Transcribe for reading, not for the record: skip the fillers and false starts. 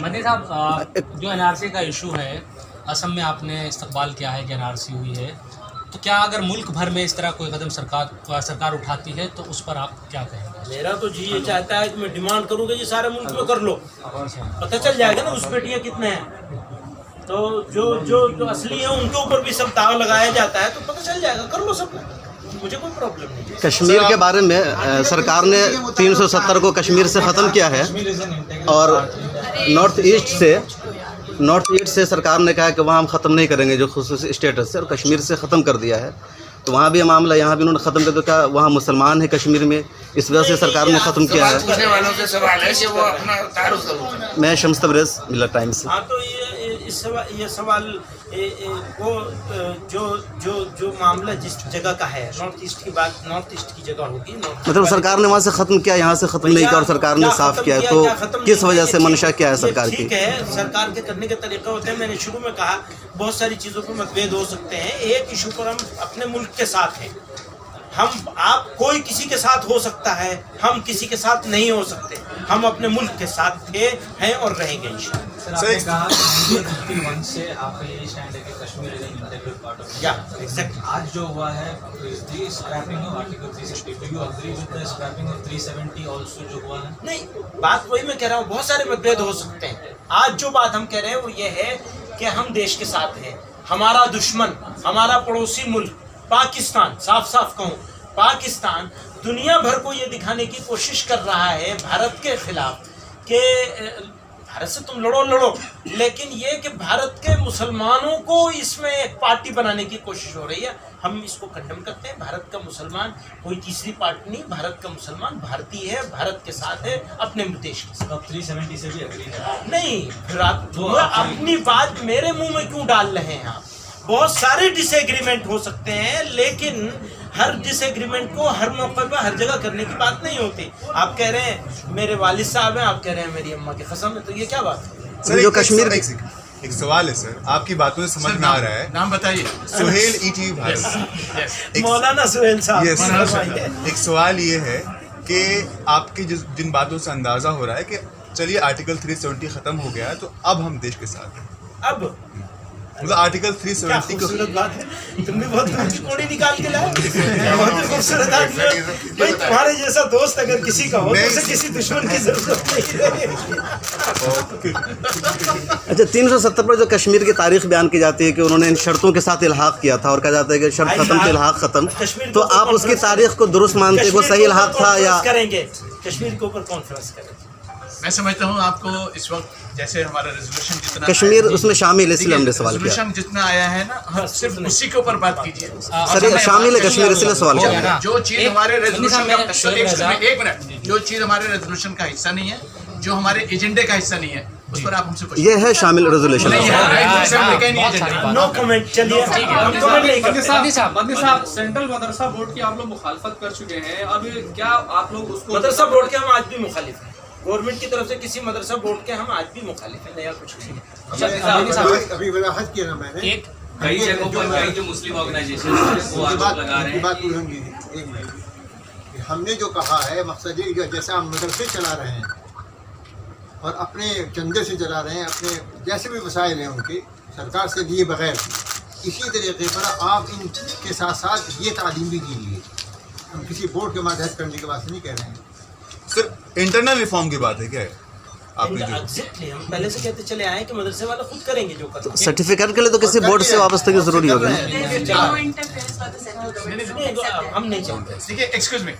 مدنی صاحب جو N R C کا ایشو ہے، اسم میں آپ نے استقبال کیا ہے کہ این آر سی ہوئی ہے، تو کیا اگر ملک بھر میں اس طرح کوئی قدم سرکار اٹھاتی ہے تو اس پر آپ کیا کہیں گے؟ میرا تو جی یہ چاہتا ہے کہ میں ڈیمانڈ کروں گا جی سارے ملک میں کر لو، پتہ چل جائے گا نا اس پیٹیاں کتنے ہیں، تو جو اصلی ہیں ان کے اوپر بھی سب داغ لگایا جاتا ہے تو پتہ چل جائے گا، کر لو سب، مجھے کوئی پرابلم نہیں۔ کشمیر کے بارے میں سرکار نے 370 کو کشمیر سے ختم کیا ہے، اور نارتھ ایسٹ سے سرکار نے کہا کہ وہاں ہم ختم نہیں کریں گے جو خصوصی اسٹیٹس سے، اور کشمیر سے ختم کر دیا ہے، تو وہاں بھی معاملہ یہاں بھی انہوں نے ختم کر دیا، کیا وہاں مسلمان ہیں کشمیر میں، اس وجہ سے سرکار نے ختم کیا ہے۔ میں شمس تبریز ملت ٹائمز سے۔ ہاں تو یہ سوال وہ جو معاملہ جس جگہ کا ہے، نارتھ ایسٹ کی بات نارتھ ایسٹ کی جگہ ہوگی، مطلب سرکار نے وہاں سے ختم کیا، یہاں سے ختم نہیں کیا، اور سرکار نے صاف کیا ہے، تو کس وجہ سے منشا کیا ہے سرکار کی؟ ٹھیک ہے، سرکار کے کرنے کے طریقے ہوتے ہیں، میں نے شروع میں کہا بہت ساری چیزوں پہ متبھید ہو سکتے ہیں، ایک ایشو پر ہم اپنے ملک کے ساتھ ہیں، آپ کوئی کسی کے ساتھ ہو سکتا ہے، ہم کسی کے ساتھ نہیں ہو سکتے، ہم اپنے ملک کے ساتھ تھے، ہیں اور رہیں گے انشاءاللہ۔ سر آپ نے کہا کہ 1951 سے آپ کا یہی اسٹینڈ ہے کہ Kashmir is an integral part of یا ایگزیکٹلی آج جو ہوا ہے the scrapping of article 360، do you agree with the scrapping of 370 also جو ہوا ہے؟ نہیں، بات وہی میں کہہ رہا ہوں، بہت سارے متبھید ہو سکتے ہیں، آج جو بات ہم کہہ رہے ہیں وہ یہ ہے کہ ہم دیش کے ساتھ ہیں، ہمارا دشمن، ہمارا پڑوسی ملک پاکستان، صاف صاف کہوں پاکستان دنیا بھر کو یہ دکھانے کی کوشش کر رہا ہے بھارت کے خلاف کہ بھارت سے تم لڑو، لیکن یہ کہ بھارت کے مسلمانوں کو اس میں ایک پارٹی بنانے کی کوشش ہو رہی ہے، ہم اس کو کنڈم کرتے ہیں۔ بھارت کا مسلمان کوئی تیسری پارٹی نہیں، بھارت کا مسلمان بھارتی ہے، بھارت کے ساتھ ہے، اپنے دیش کے ساتھ۔ آپ 370 سے بھی اگری ہے؟ نہیں، پھر آپ اپنی بات میرے منہ میں کیوں ڈال رہے ہیں؟ آپ بہت سارے ڈس ایگریمنٹ ہو سکتے ہیں، لیکن ہر ڈس ایگریمنٹ کو ہر موقع پہ ہر جگہ کرنے کی بات نہیں ہوتی۔ آپ کہہ رہے ہیں میرے والد صاحب ہیں، آپ کہہ رہے ہیں میری اماں کی قسم ہے، تو یہ کیا بات ہے؟ سر جو کشمیر ایک سوال ہے سر، آپ کی باتوں سے سمجھ میں آ رہا ہے، نام بتائیے۔ Sohail E T V Bharat. مولانا سہیل صاحب، یس سر، ایک سوال یہ ہے کہ آپ کی جن باتوں سے اندازہ ہو رہا ہے کہ چلیے آرٹیکل 370 ختم ہو گیا ہے تو اب ہم دیش کے ساتھ ہیں، اب مطلب آرٹیکل کیا 370 کو خوبصورت بات ہے، تم بھی بہت اونچی کوڑی نکال کے لائے، بہت ہی خوبصورت آدمی ہو بھائی، تمہارے جیسا دوست اگر کسی کا ہو تو اسے کسی دشمن کی ضرورت نہیں رہے۔ اچھا، 370 پر جو کشمیر کی تاریخ بیان کی جاتی ہے کہ انہوں نے ان شرطوں کے ساتھ الحاق کیا تھا، اور کہا جاتا ہے کہ شرط ختم تو الحاق ختم، تو آپ اس کی تاریخ کو درست مانتے ہیں، وہ صحیح الحاق تھا یا؟ کریں گے کشمیر کے اوپر کانفرنس کریں گے۔ میں سمجھتا ہوں آپ کو اس وقت جیسے ہمارا ریزولوشن جتنا کشمیر اس میں شامل ہے، اس لیے ہم نے سوال کیا۔ ریزولوشن جتنا آیا ہے نا، ہم صرف اسی کے اوپر بات کیجیے۔ سر یہ شامل ہے کشمیر، اس لیے سوال کیا۔ جو چیز ہمارے ریزولوشن کا ایک منٹ، جو چیز ہمارے ریزولوشن کا حصہ نہیں ہے، جو ہمارے ایجنڈے کا حصہ نہیں ہے، اس پر آپ ہم سے یہ ہے شامل ریزولوشن۔ نو کمنٹ، چلیے ہم کمنٹ نہیں کرتے۔ مدنی صاحب، سینٹرل مدرسہ بورڈ کی آپ لوگ مخالفت کر چکے ہیں، اب کیا آپ لوگ اس کو؟ مدرسہ بورڈ کے ہم آج بھی مخالف ہیں، گورنمنٹ کی طرف سے کسی مدرسہ بورڈ کے ہم آج بھی مخالف ہیں، نیا کچھ نہیں ہے۔ ابھی وضاحت کیا نا میں نے، کئی جگہوں پر کئی جو مسلم آرگنائزیشن وہ آروپ لگا رہے ہیں۔ بات پوچھوں گی ایک منٹ، ہم نے جو کہا ہے مقصد یہ کہ جیسے ہم مدرسے چلا رہے ہیں اور اپنے چندے سے چلا رہے ہیں، اپنے جیسے بھی وسائل ہیں ان کے سرکار سے لیے بغیر، اسی طریقے پر آپ ان کے ساتھ ساتھ یہ تعلیم بھی دیجیے، ہم کسی بورڈ کے ماتحت کرنے کے واسطے نہیں کہہ رہے ہیں۔ سر انٹرنل ریفارم کی بات ہے کیا ہے آپ نے جو ایگزیکٹلی ہم پہلے سے کہتے چلے آئے کہ مدرسے والے خود کریں گے جو کریں گے۔ سرٹیفکیٹ کے لیے تو کسی بورڈ سے وابستگی ضروری ہوگی نا۔ ہم نہیں چاہتے۔ دیکھیے ایکسکیوز می